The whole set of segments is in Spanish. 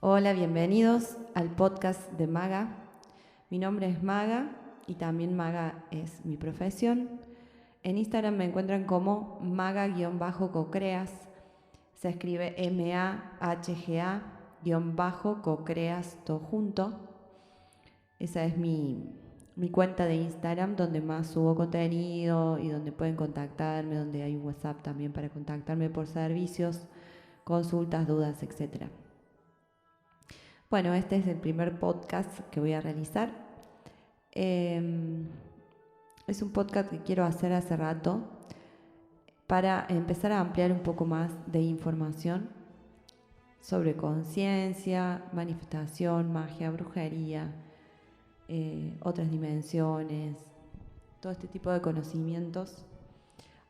Hola, bienvenidos al podcast de Maga. Mi nombre es Maga y también Maga es mi profesión. En Instagram me encuentran como Maga-Cocreas. Se escribe MAHGA-Cocreas, todo junto. Esa es mi cuenta de Instagram donde más subo contenido y donde pueden contactarme, donde hay un WhatsApp también para contactarme por servicios, consultas, dudas, etc. Bueno, este es el primer podcast que voy a realizar. Es un podcast que quiero hacer hace rato para empezar a ampliar un poco más de información sobre conciencia, manifestación, magia, brujería, otras dimensiones, todo este tipo de conocimientos,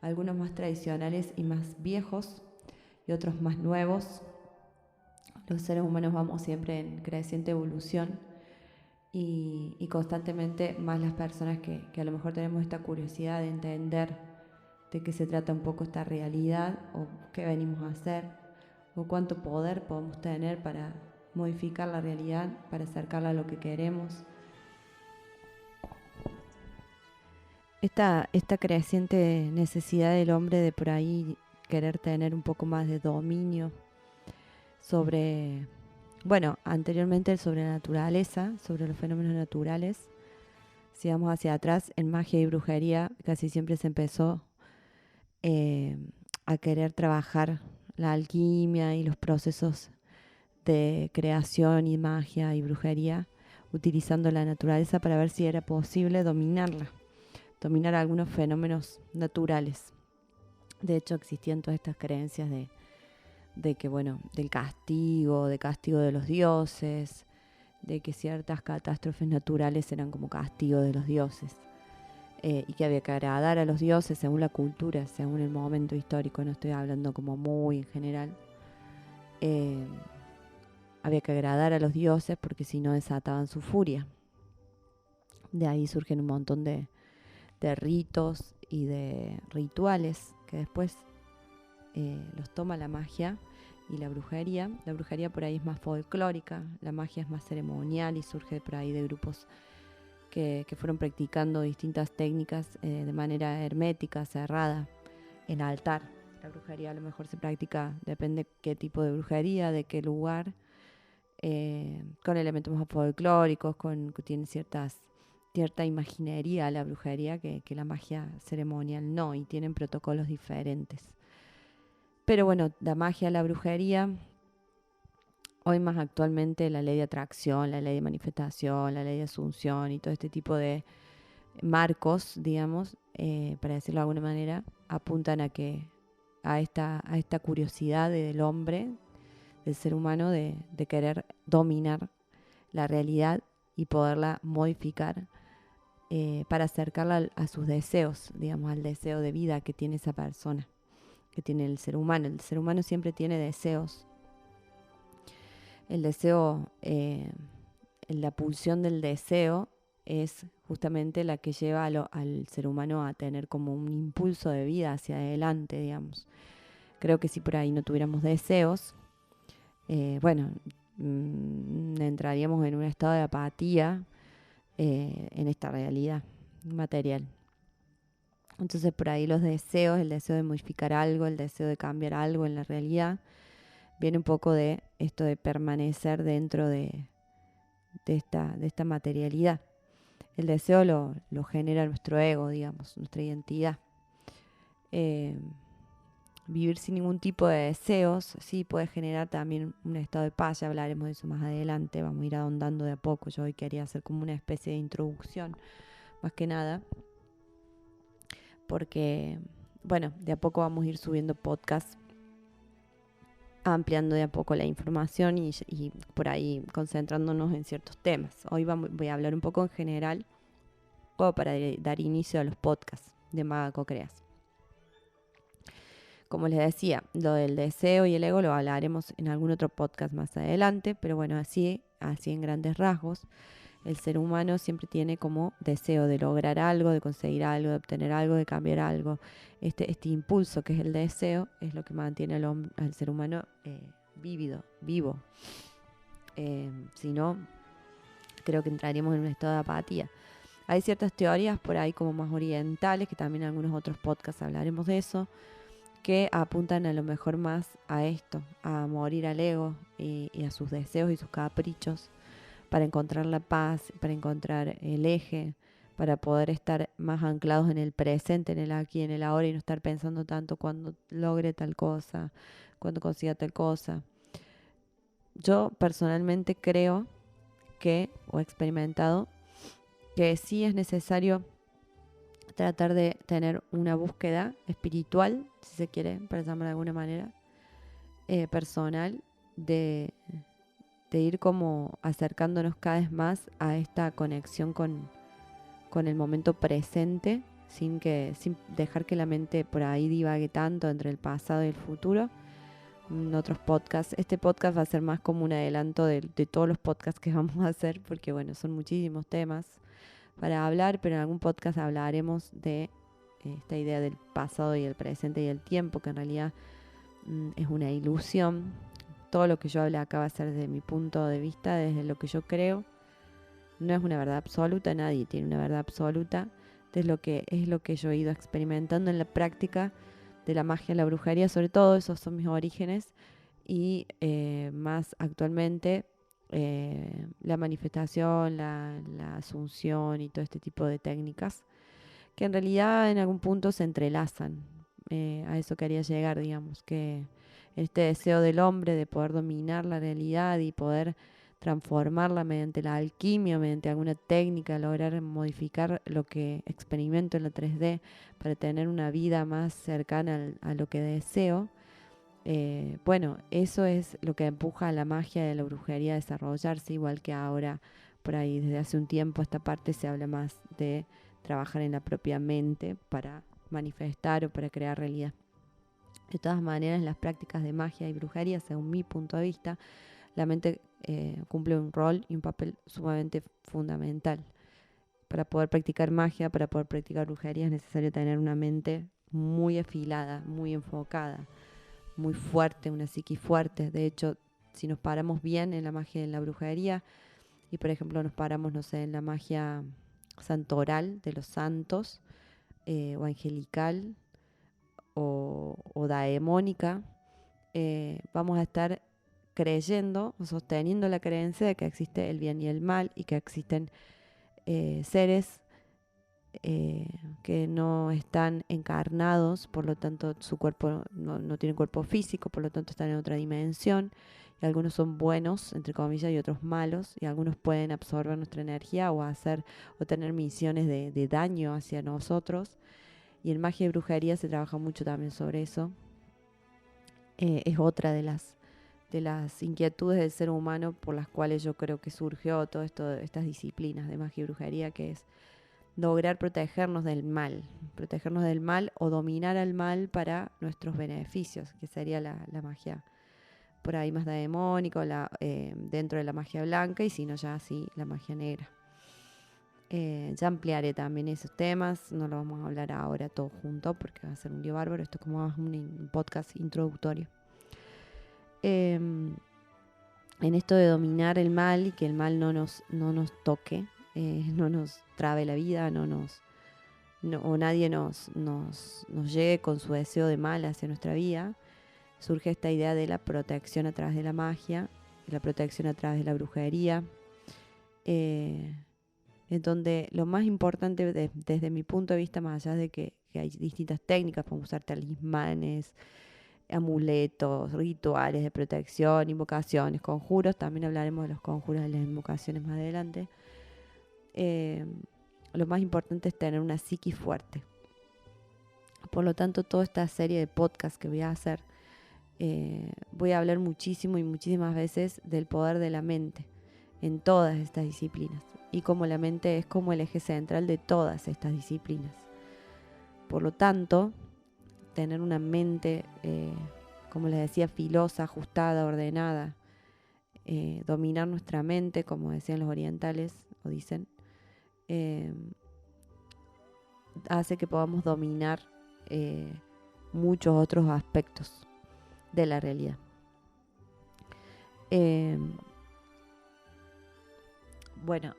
algunos más tradicionales y más viejos y otros más nuevos. Los seres humanos vamos siempre en creciente evolución y constantemente más las personas que a lo mejor tenemos esta curiosidad de entender de qué se trata un poco esta realidad o qué venimos a hacer o cuánto poder podemos tener para modificar la realidad, para acercarla a lo que queremos. Esta creciente necesidad del hombre de por ahí querer tener un poco más de dominio sobre, bueno, anteriormente sobre la naturaleza, sobre los fenómenos naturales. Si vamos hacia atrás, en magia y brujería casi siempre se empezó a querer trabajar la alquimia y los procesos de creación y magia y brujería, utilizando la naturaleza para ver si era posible dominar algunos fenómenos naturales. De hecho, existían todas estas creencias de que, bueno, del castigo de los dioses, de que ciertas catástrofes naturales eran como castigo de los dioses, y que había que agradar a los dioses según la cultura, según el momento histórico, no estoy hablando como muy en general. Había que agradar a los dioses porque si no desataban su furia. De ahí surgen un montón de ritos y de rituales que después los toma la magia y la brujería. La brujería por ahí es más folclórica, la magia es más ceremonial y surge por ahí de grupos que fueron practicando distintas técnicas de manera hermética, cerrada, en altar. La brujería a lo mejor se practica, depende qué tipo de brujería, de qué lugar, con elementos más folclóricos, que tienen cierta imaginería la brujería que la magia ceremonial no, y tienen protocolos diferentes. Pero bueno, la magia, la brujería, hoy más actualmente la ley de atracción, la ley de manifestación, la ley de asunción y todo este tipo de marcos, digamos, para decirlo de alguna manera, apuntan a esta curiosidad del hombre, del ser humano, de querer dominar la realidad y poderla modificar para acercarla a sus deseos, digamos, al deseo de vida que tiene esa persona, que tiene el ser humano. El ser humano siempre tiene deseos. El deseo, la pulsión del deseo es justamente la que lleva al ser humano a tener como un impulso de vida hacia adelante, digamos. Creo que si por ahí no tuviéramos deseos, entraríamos en un estado de apatía en esta realidad material. Entonces por ahí los deseos, el deseo de modificar algo, el deseo de cambiar algo en la realidad, viene un poco de esto de permanecer dentro de esta materialidad. El deseo lo genera nuestro ego, digamos, nuestra identidad. Vivir sin ningún tipo de deseos sí puede generar también un estado de paz. Ya hablaremos de eso más adelante, vamos a ir ahondando de a poco. Yo hoy quería hacer como una especie de introducción, más que nada, porque, bueno, de a poco vamos a ir subiendo podcasts, ampliando de a poco la información y por ahí concentrándonos en ciertos temas. Hoy voy a hablar un poco en general, como para dar inicio a los podcasts de Maga Cocreas. Como les decía, lo del deseo y el ego lo hablaremos en algún otro podcast más adelante, pero bueno, así en grandes rasgos, el ser humano siempre tiene como deseo de lograr algo, de conseguir algo, de obtener algo, de cambiar algo. Este impulso que es el deseo es lo que mantiene al ser humano vivo. Si no, creo que entraríamos en un estado de apatía. Hay ciertas teorías por ahí como más orientales, que también en algunos otros podcasts hablaremos de eso, que apuntan a lo mejor más a esto, a morir al ego y a sus deseos y sus caprichos, para encontrar la paz, para encontrar el eje, para poder estar más anclados en el presente, en el aquí, en el ahora, y no estar pensando tanto cuando logre tal cosa, cuando consiga tal cosa. Yo personalmente creo o he experimentado, que sí es necesario tratar de tener una búsqueda espiritual, si se quiere, para llamarlo de alguna manera, personal, de ir como acercándonos cada vez más a esta conexión con el momento presente, sin dejar que la mente por ahí divague tanto entre el pasado y el futuro. En otros podcasts, este podcast va a ser más como un adelanto de todos los podcasts que vamos a hacer, porque bueno, son muchísimos temas para hablar, pero en algún podcast hablaremos de esta idea del pasado y el presente y el tiempo, que en realidad es una ilusión. Todo lo que yo hable acá va a ser desde mi punto de vista, desde lo que yo creo. No es una verdad absoluta, nadie tiene una verdad absoluta. Es lo que yo he ido experimentando en la práctica de la magia y la brujería, sobre todo. Esos son mis orígenes. Y más actualmente la manifestación, la asunción y todo este tipo de técnicas, que en realidad en algún punto se entrelazan. A eso quería llegar, digamos, que este deseo del hombre de poder dominar la realidad y poder transformarla mediante la alquimia, mediante alguna técnica, lograr modificar lo que experimento en la 3D para tener una vida más cercana a lo que deseo. Bueno, eso es lo que empuja a la magia y a la brujería a desarrollarse, igual que ahora, por ahí desde hace un tiempo, esta parte se habla más de trabajar en la propia mente para manifestar o para crear realidad. De todas maneras, las prácticas de magia y brujería, según mi punto de vista, la mente cumple un rol y un papel sumamente fundamental. Para poder practicar magia, para poder practicar brujería, es necesario tener una mente muy afilada, muy enfocada, muy fuerte, una psique fuerte. De hecho, si nos paramos bien en la magia y en la brujería, y por ejemplo nos paramos, no sé, en la magia santoral de los santos, o angelical, o daemónica, vamos a estar creyendo o sosteniendo la creencia de que existe el bien y el mal, y que existen seres que no están encarnados, por lo tanto su cuerpo no tiene cuerpo físico, por lo tanto están en otra dimensión, y algunos son buenos, entre comillas, y otros malos, y algunos pueden absorber nuestra energía o tener misiones de daño hacia nosotros. Y en magia y brujería se trabaja mucho también sobre eso. Es otra de las inquietudes del ser humano por las cuales yo creo que surgió todo esto, estas disciplinas de magia y brujería, que es lograr protegernos del mal o dominar al mal para nuestros beneficios, que sería la magia por ahí más demónica, dentro de la magia blanca, y si no ya así la magia negra. Ya ampliaré también esos temas, no lo vamos a hablar ahora todo junto porque va a ser un lío bárbaro, esto es como un podcast introductorio. En esto de dominar el mal y que el mal no nos toque, no nos trabe la vida, o nadie nos llegue con su deseo de mal hacia nuestra vida, surge esta idea de la protección a través de la magia, de la protección a través de la brujería, en donde lo más importante desde mi punto de vista, más allá de que hay distintas técnicas, podemos usar talismanes, amuletos, rituales de protección, invocaciones, conjuros, también hablaremos de los conjuros y las invocaciones más adelante. Lo más importante es tener una psique fuerte. Por lo tanto, toda esta serie de podcasts que voy a hacer, voy a hablar muchísimo y muchísimas veces del poder de la mente en todas estas disciplinas, y cómo la mente es como el eje central de todas estas disciplinas. Por lo tanto, tener una mente, como les decía, filosa, ajustada, ordenada, dominar nuestra mente, como decían los orientales, o dicen, hace que podamos dominar muchos otros aspectos de la realidad. Bueno,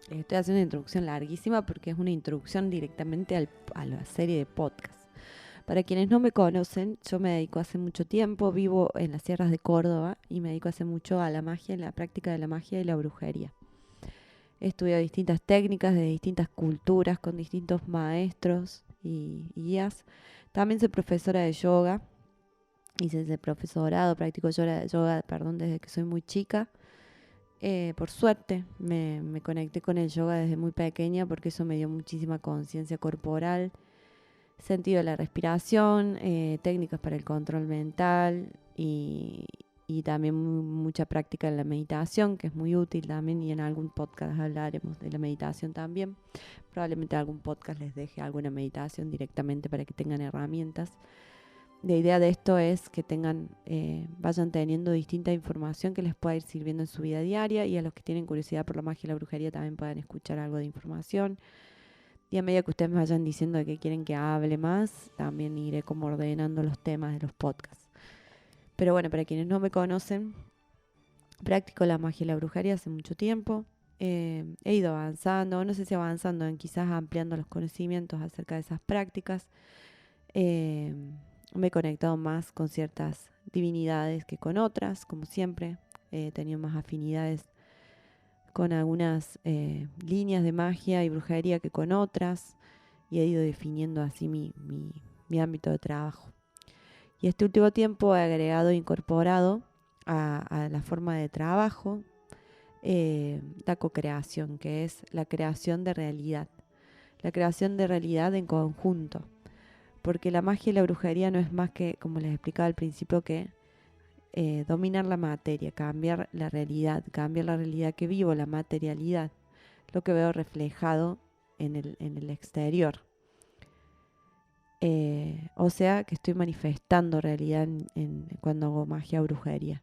estoy haciendo una introducción larguísima porque es una introducción directamente a la serie de podcast. Para quienes no me conocen, yo me dedico hace mucho tiempo, vivo en las sierras de Córdoba y me dedico hace mucho a la magia, la práctica de la magia y la brujería. He estudiado distintas técnicas de distintas culturas con distintos maestros y guías. También soy profesora de yoga, hice ese profesorado, practico yoga, desde que soy muy chica. Por suerte me conecté con el yoga desde muy pequeña porque eso me dio muchísima conciencia corporal, sentido de la respiración, técnicas para el control mental y también mucha práctica en la meditación, que es muy útil también, y en algún podcast hablaremos de la meditación también. Probablemente en algún podcast les deje alguna meditación directamente para que tengan herramientas. La idea de esto es que vayan teniendo distinta información que les pueda ir sirviendo en su vida diaria, y a los que tienen curiosidad por la magia y la brujería también puedan escuchar algo de información. Y a medida que ustedes me vayan diciendo de qué quieren que hable más, también iré como ordenando los temas de los podcasts. Pero bueno, para quienes no me conocen, practico la magia y la brujería hace mucho tiempo. He ido avanzando, no sé si avanzando, quizás ampliando los conocimientos acerca de esas prácticas. Me he conectado más con ciertas divinidades que con otras, como siempre. He tenido más afinidades con algunas líneas de magia y brujería que con otras, y he ido definiendo así mi ámbito de trabajo. Y este último tiempo he agregado e incorporado a la forma de trabajo la co-creación, que es la creación de realidad. La creación de realidad en conjunto. Porque la magia y la brujería no es más que, como les explicaba al principio, que dominar la materia, cambiar la realidad que vivo, la materialidad, lo que veo reflejado en el exterior. O sea que estoy manifestando realidad cuando hago magia o brujería.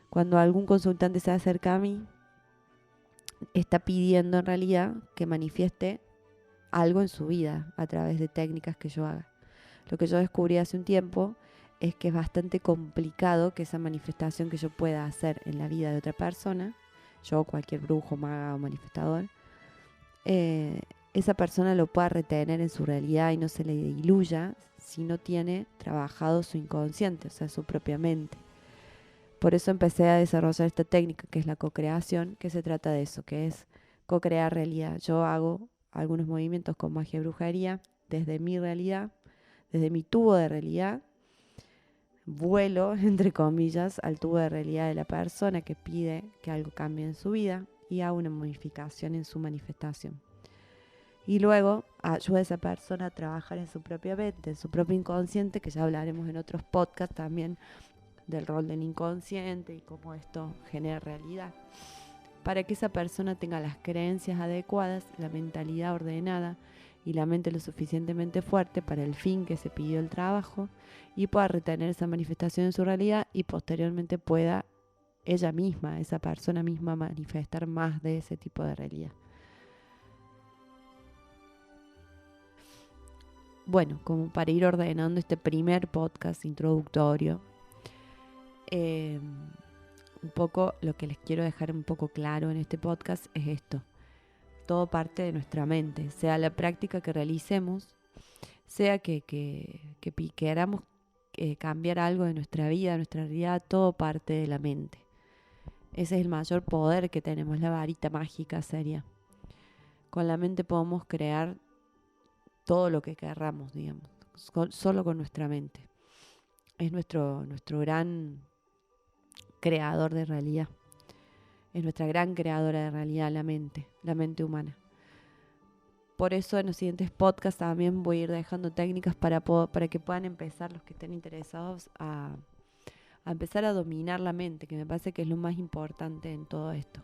Cuando algún consultante se acerca a mí, está pidiendo en realidad que manifieste algo en su vida a través de técnicas que yo haga. Lo que yo descubrí hace un tiempo es que es bastante complicado que esa manifestación que yo pueda hacer en la vida de otra persona, yo, cualquier brujo, maga o manifestador, esa persona lo pueda retener en su realidad y no se le diluya si no tiene trabajado su inconsciente, o sea, su propia mente. Por eso empecé a desarrollar esta técnica que es la co-creación, que se trata de eso, que es co-crear realidad. Yo hago algunos movimientos con magia y brujería desde mi realidad, desde mi tubo de realidad, vuelo, entre comillas, al tubo de realidad de la persona que pide que algo cambie en su vida y hago una modificación en su manifestación. Y luego ayuda a esa persona a trabajar en su propia mente, en su propio inconsciente, que ya hablaremos en otros podcasts también del rol del inconsciente y cómo esto genera realidad. Para que esa persona tenga las creencias adecuadas, la mentalidad ordenada y la mente lo suficientemente fuerte para el fin que se pidió el trabajo, y pueda retener esa manifestación en su realidad y posteriormente pueda ella misma, esa persona misma, manifestar más de ese tipo de realidad. Bueno, como para ir ordenando este primer podcast introductorio, un poco lo que les quiero dejar un poco claro en este podcast es esto. Todo parte de nuestra mente, sea la práctica que realicemos, sea que queramos cambiar algo de nuestra vida, de nuestra realidad, todo parte de la mente. Ese es el mayor poder que tenemos, la varita mágica seria. Con la mente podemos crear todo lo que querramos, digamos, solo con nuestra mente. Es nuestro gran creador de realidad. Es nuestra gran creadora de realidad, la mente humana. Por eso en los siguientes podcasts también voy a ir dejando técnicas para que puedan empezar, los que estén interesados, a empezar a dominar la mente, que me parece que es lo más importante en todo esto.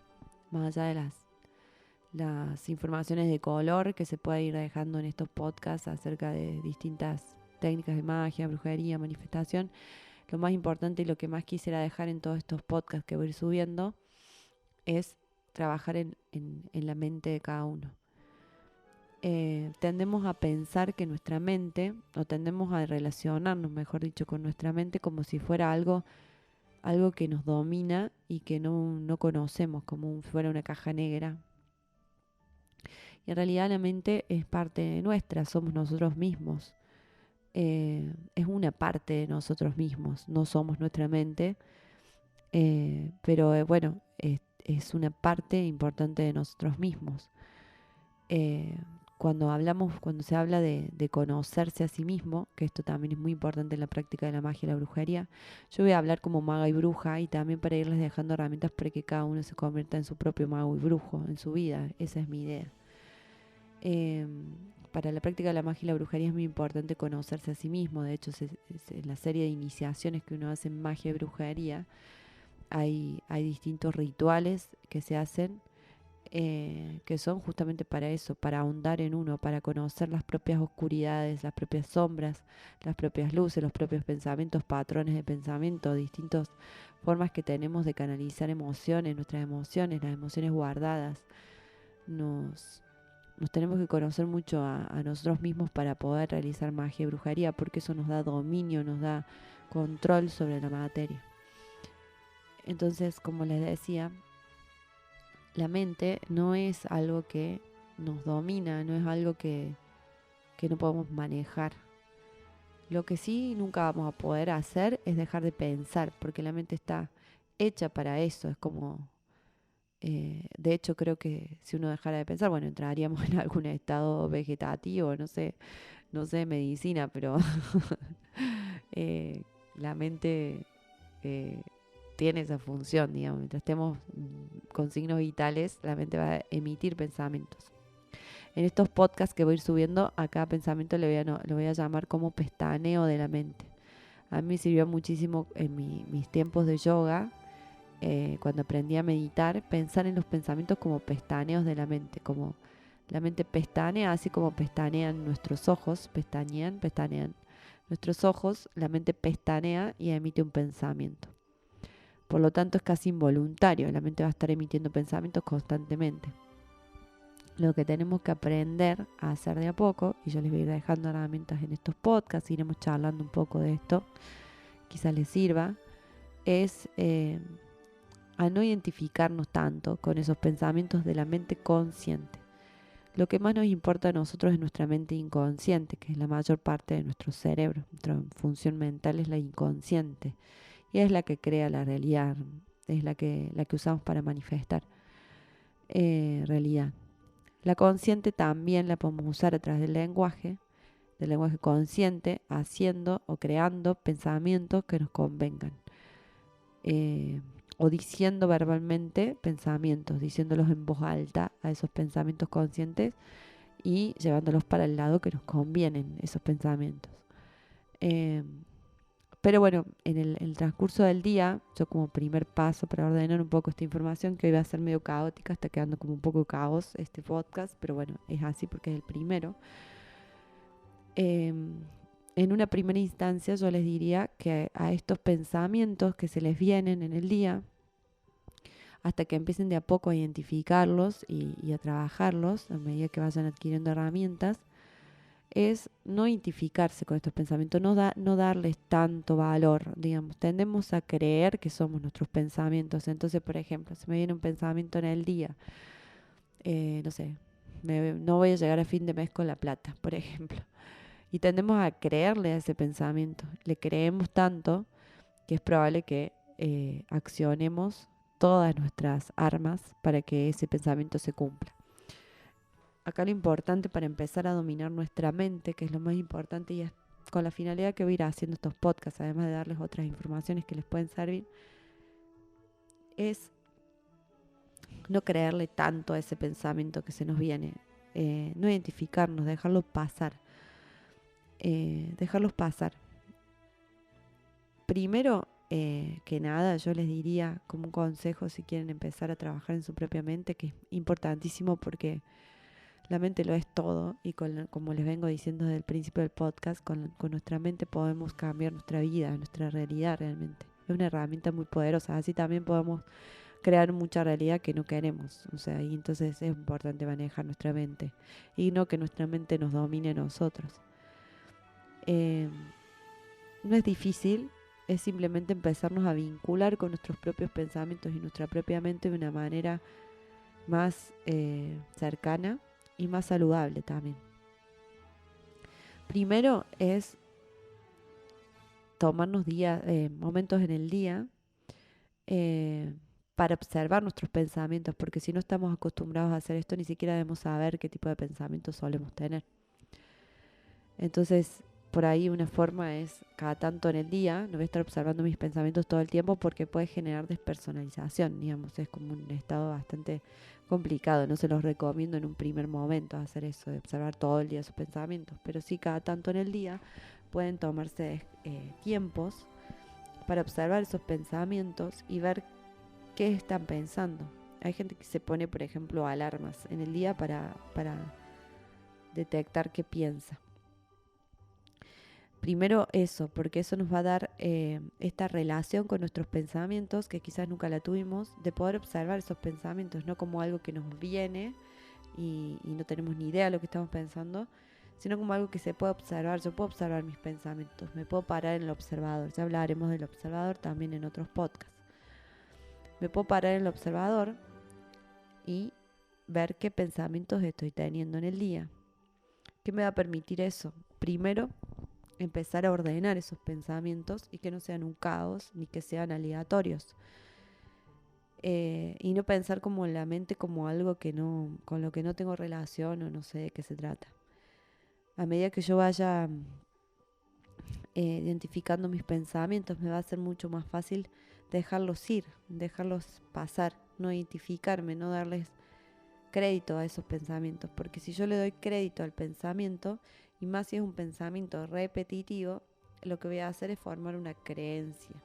Más allá de las informaciones de color que se puede ir dejando en estos podcasts acerca de distintas técnicas de magia, brujería, manifestación, lo más importante y lo que más quisiera dejar en todos estos podcasts que voy a ir subiendo es trabajar en la mente de cada uno. Tendemos a pensar que nuestra mente, o tendemos a relacionarnos, mejor dicho, con nuestra mente como si fuera algo algo que nos domina y que no conocemos, como si fuera una caja negra. Y en realidad la mente es parte nuestra, somos nosotros mismos. Es una parte de nosotros mismos, no somos nuestra mente, pero bueno, es una parte importante de nosotros mismos. Eh, cuando se habla de conocerse a sí mismo, que esto también es muy importante en la práctica de la magia y la brujería, yo voy a hablar como maga y bruja y también para irles dejando herramientas para que cada uno se convierta en su propio mago y brujo en su vida. Esa es mi idea. Eh, para la práctica de la magia y la brujería es muy importante conocerse a sí mismo. De hecho, en la serie de iniciaciones que uno hace en magia y brujería, hay distintos rituales que se hacen que son justamente para eso, para ahondar en uno, para conocer las propias oscuridades, las propias sombras, las propias luces, los propios pensamientos, patrones de pensamiento, distintas formas que tenemos de canalizar emociones, nuestras emociones, las emociones guardadas. Nos tenemos que conocer mucho a nosotros mismos para poder realizar magia y brujería, porque eso nos da dominio, nos da control sobre la materia. Entonces, como les decía, la mente no es algo que nos domina, no es algo que no podemos manejar. Lo que sí nunca vamos a poder hacer es dejar de pensar, porque la mente está hecha para eso. Es como, de hecho creo que si uno dejara de pensar, bueno, entraríamos en algún estado vegetativo, no sé medicina, pero la mente eh, tiene esa función, digamos. Mientras estemos con signos vitales, la mente va a emitir pensamientos. En estos podcasts que voy a ir subiendo, a cada pensamiento lo voy a llamar como pestaneo de la mente. A mí me sirvió muchísimo en mis tiempos de yoga, cuando aprendí a meditar, pensar en los pensamientos como pestaneos de la mente, como la mente pestanea, así como pestanean nuestros ojos, pestanean nuestros ojos, la mente pestanea y emite un pensamiento. Por lo tanto, es casi involuntario. La mente va a estar emitiendo pensamientos constantemente. Lo que tenemos que aprender a hacer de a poco, y yo les voy a ir dejando herramientas en estos podcasts, iremos charlando un poco de esto, quizás les sirva, es a no identificarnos tanto con esos pensamientos de la mente consciente. Lo que más nos importa a nosotros es nuestra mente inconsciente, que es la mayor parte de nuestro cerebro. Nuestra función mental es la inconsciente. Y es la que crea la realidad, es la que usamos para manifestar realidad. La consciente también la podemos usar a través del lenguaje consciente, haciendo o creando pensamientos que nos convengan. O diciendo verbalmente pensamientos, diciéndolos en voz alta a esos pensamientos conscientes y llevándolos para el lado que nos convienen esos pensamientos. Pero bueno, en el transcurso del día, yo como primer paso para ordenar un poco esta información, que hoy va a ser medio caótica, está quedando como un poco caos este podcast, pero bueno, es así porque es el primero. En una primera instancia yo les diría que a estos pensamientos que se les vienen en el día, hasta que empiecen de a poco a identificarlos y a trabajarlos, a medida que vayan adquiriendo herramientas, es no identificarse con estos pensamientos, no darles tanto valor, digamos. Tendemos a creer que somos nuestros pensamientos. Entonces, por ejemplo, si me viene un pensamiento en el día, no sé, no voy a llegar a fin de mes con la plata, por ejemplo. Y tendemos a creerle a ese pensamiento. Le creemos tanto que es probable que accionemos todas nuestras armas para que ese pensamiento se cumpla. Acá lo importante para empezar a dominar nuestra mente, que es lo más importante, y es con la finalidad que voy a ir haciendo estos podcasts, además de darles otras informaciones que les pueden servir, es no creerle tanto a ese pensamiento que se nos viene, no identificarnos, dejarlos pasar. Dejarlos pasar. Primero que nada, yo les diría como un consejo, si quieren empezar a trabajar en su propia mente, que es importantísimo porque la mente lo es todo y como les vengo diciendo desde el principio del podcast, con nuestra mente podemos cambiar nuestra vida, nuestra realidad realmente. Es una herramienta muy poderosa, así también podemos crear mucha realidad que no queremos. O sea, y entonces es importante manejar nuestra mente y no que nuestra mente nos domine a nosotros. No es difícil, es simplemente empezarnos a vincular con nuestros propios pensamientos y nuestra propia mente de una manera más cercana y más saludable también. Primero es tomarnos momentos en el día eh, para observar nuestros pensamientos, porque si no estamos acostumbrados a hacer esto, ni siquiera debemos saber qué tipo de pensamientos solemos tener. Entonces, por ahí una forma es cada tanto en el día, no voy a estar observando mis pensamientos todo el tiempo porque puede generar despersonalización, digamos, es como un estado bastante complicado, no se los recomiendo en un primer momento hacer eso, de observar todo el día sus pensamientos, pero sí cada tanto en el día pueden tomarse tiempos para observar esos pensamientos y ver qué están pensando. Hay gente que se pone, por ejemplo, alarmas en el día para detectar qué piensa. Primero eso, porque eso nos va a dar esta relación con nuestros pensamientos, que quizás nunca la tuvimos, de poder observar esos pensamientos, no como algo que nos viene y no tenemos ni idea de lo que estamos pensando, sino como algo que se puede observar. Yo puedo observar mis pensamientos, me puedo parar en el observador. Ya hablaremos del observador también en otros podcasts. Me puedo parar en el observador y ver qué pensamientos estoy teniendo en el día. ¿Qué me va a permitir eso? Primero, empezar a ordenar esos pensamientos y que no sean un caos ni que sean aleatorios. Y no pensar como la mente como algo que no, con lo que no tengo relación o no sé de qué se trata. A medida que yo vaya identificando mis pensamientos, me va a ser mucho más fácil dejarlos ir, dejarlos pasar, no identificarme, no darles crédito a esos pensamientos, porque si yo le doy crédito al pensamiento, y más si es un pensamiento repetitivo, lo que voy a hacer es formar una creencia.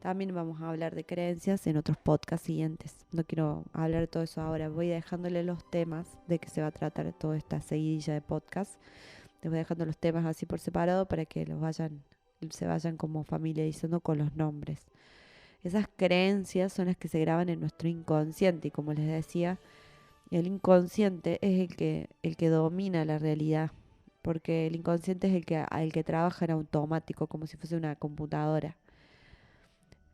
También vamos a hablar de creencias en otros podcasts siguientes. No quiero hablar de todo eso ahora. Voy dejándole los temas de que se va a tratar toda esta seguidilla de podcasts. Les voy dejando los temas así por separado para que se vayan como familiarizando con los nombres. Esas creencias son las que se graban en nuestro inconsciente y como les decía, el inconsciente es el que domina la realidad, porque el inconsciente es el que trabaja en automático, como si fuese una computadora.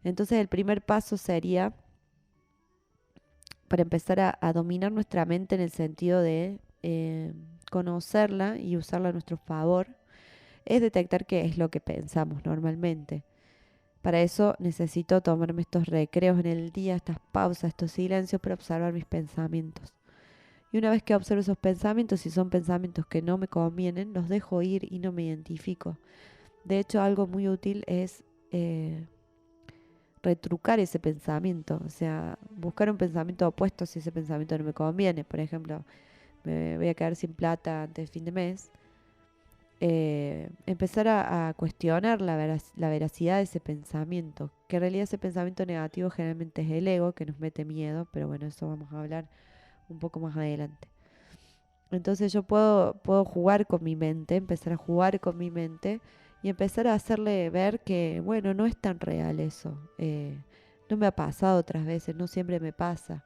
Entonces el primer paso sería para empezar a dominar nuestra mente en el sentido de conocerla y usarla a nuestro favor, es detectar qué es lo que pensamos normalmente. Para eso necesito tomarme estos recreos en el día, estas pausas, estos silencios para observar mis pensamientos. Y una vez que observo esos pensamientos, si son pensamientos que no me convienen, los dejo ir y no me identifico. De hecho, algo muy útil es retrucar ese pensamiento, o sea, buscar un pensamiento opuesto si ese pensamiento no me conviene. Por ejemplo, me voy a quedar sin plata antes del fin de mes. Empezar a cuestionar la veracidad de ese pensamiento, que en realidad ese pensamiento negativo generalmente es el ego, que nos mete miedo, pero bueno, eso vamos a hablar un poco más adelante. Entonces yo puedo jugar con mi mente, empezar a jugar con mi mente y empezar a hacerle ver que, bueno, no es tan real eso. No me ha pasado otras veces, no siempre me pasa.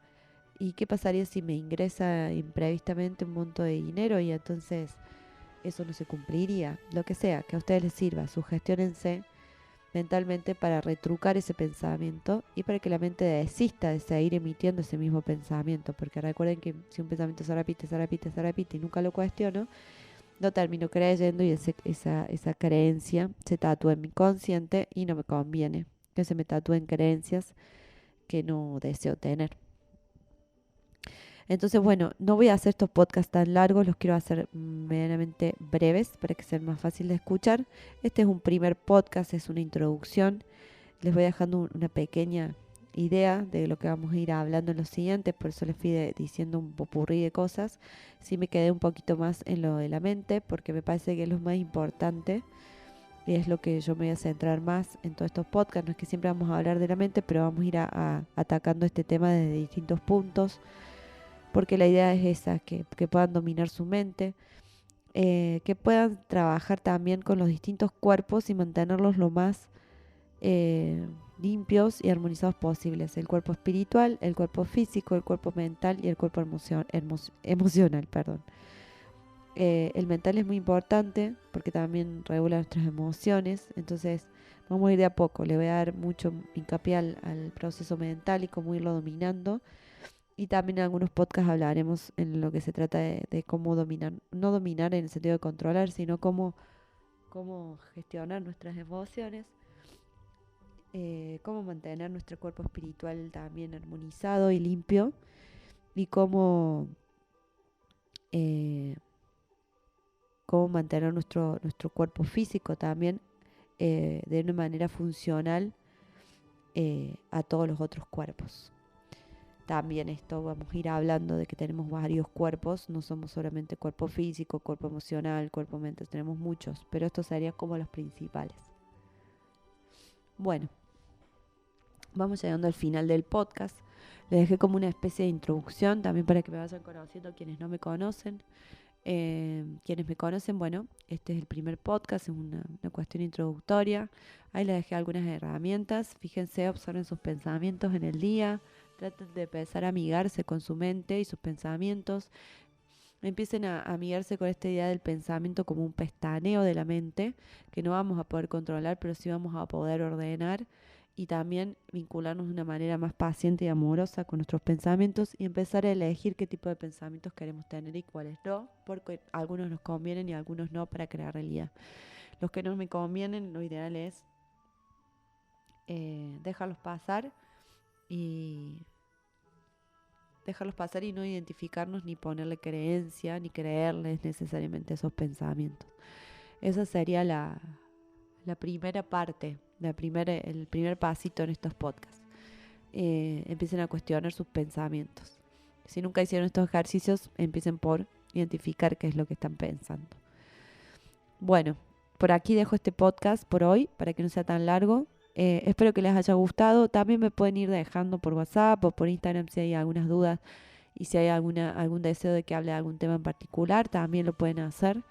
¿Y qué pasaría si me ingresa imprevistamente un monto de dinero y entonces eso no se cumpliría? Lo que sea, que a ustedes les sirva, sugestionense mentalmente para retrucar ese pensamiento y para que la mente desista de seguir emitiendo ese mismo pensamiento, porque recuerden que si un pensamiento se repite, se repite, se repite y nunca lo cuestiono, lo termino creyendo y esa creencia se tatúa en mi consciente y no me conviene que se me tatúen creencias que no deseo tener. Entonces, bueno, no voy a hacer estos podcasts tan largos, los quiero hacer medianamente breves para que sean más fáciles de escuchar. Este es un primer podcast, es una introducción. Les voy dejando una pequeña idea de lo que vamos a ir hablando en los siguientes, por eso les fui diciendo un popurrí de cosas. Sí me quedé un poquito más en lo de la mente, porque me parece que es lo más importante y es lo que yo me voy a centrar más en todos estos podcasts. No es que siempre vamos a hablar de la mente, pero vamos a ir atacando este tema desde distintos puntos, porque la idea es esa, que puedan dominar su mente, que puedan trabajar también con los distintos cuerpos y mantenerlos lo más limpios y armonizados posibles. El cuerpo espiritual, el cuerpo físico, el cuerpo mental y el cuerpo emocional. Perdón. El mental es muy importante porque también regula nuestras emociones, entonces Vamos a ir de a poco, le voy a dar mucho hincapié al proceso mental y cómo irlo dominando. Y también en algunos podcasts hablaremos en lo que se trata de cómo dominar, no dominar en el sentido de controlar, sino cómo gestionar nuestras emociones, cómo mantener nuestro cuerpo espiritual también armonizado y limpio, y eh, cómo mantener nuestro cuerpo físico también de una manera funcional a todos los otros cuerpos. También esto vamos a ir hablando de que tenemos varios cuerpos, no somos solamente cuerpo físico, cuerpo emocional, cuerpo mental, tenemos muchos, pero estos serían como los principales. Bueno, vamos llegando al final del podcast. Les dejé como una especie de introducción también para que me vayan conociendo quienes no me conocen. Quienes me conocen, bueno, este es el primer podcast, es una cuestión introductoria. Ahí les dejé algunas herramientas. Fíjense, observen sus pensamientos en el día. Traten de empezar a amigarse con su mente y sus pensamientos. Empiecen a amigarse con esta idea del pensamiento como un pestaneo de la mente, que no vamos a poder controlar, pero sí vamos a poder ordenar y también vincularnos de una manera más paciente y amorosa con nuestros pensamientos y empezar a elegir qué tipo de pensamientos queremos tener y cuáles no, porque algunos nos convienen y algunos no para crear realidad. Los que no me convienen, lo ideal es dejarlos pasar y no identificarnos ni ponerle creencia ni creerles necesariamente esos pensamientos. Esa sería la primera parte, el primer pasito en estos podcasts. Empiecen a cuestionar sus pensamientos. Si nunca hicieron estos ejercicios, empiecen por identificar qué es lo que están pensando. Bueno, por aquí dejo este podcast por hoy, para que no sea tan largo. Espero que les haya gustado. También me pueden ir dejando por WhatsApp o por Instagram si hay algunas dudas y si hay algún deseo de que hable de algún tema en particular, también lo pueden hacer.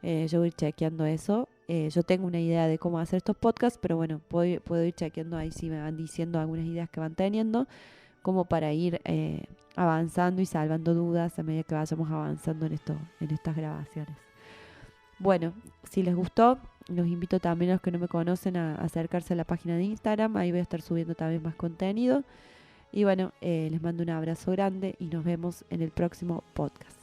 Yo voy a ir chequeando eso. Yo tengo una idea de cómo hacer estos podcasts, pero bueno, puedo ir chequeando ahí si me van diciendo algunas ideas que van teniendo, como para ir avanzando y salvando dudas a medida que vayamos avanzando en estas grabaciones. Bueno, si les gustó, los invito también a los que no me conocen a acercarse a la página de Instagram. Ahí voy a estar subiendo también más contenido. Y bueno, les mando un abrazo grande y nos vemos en el próximo podcast.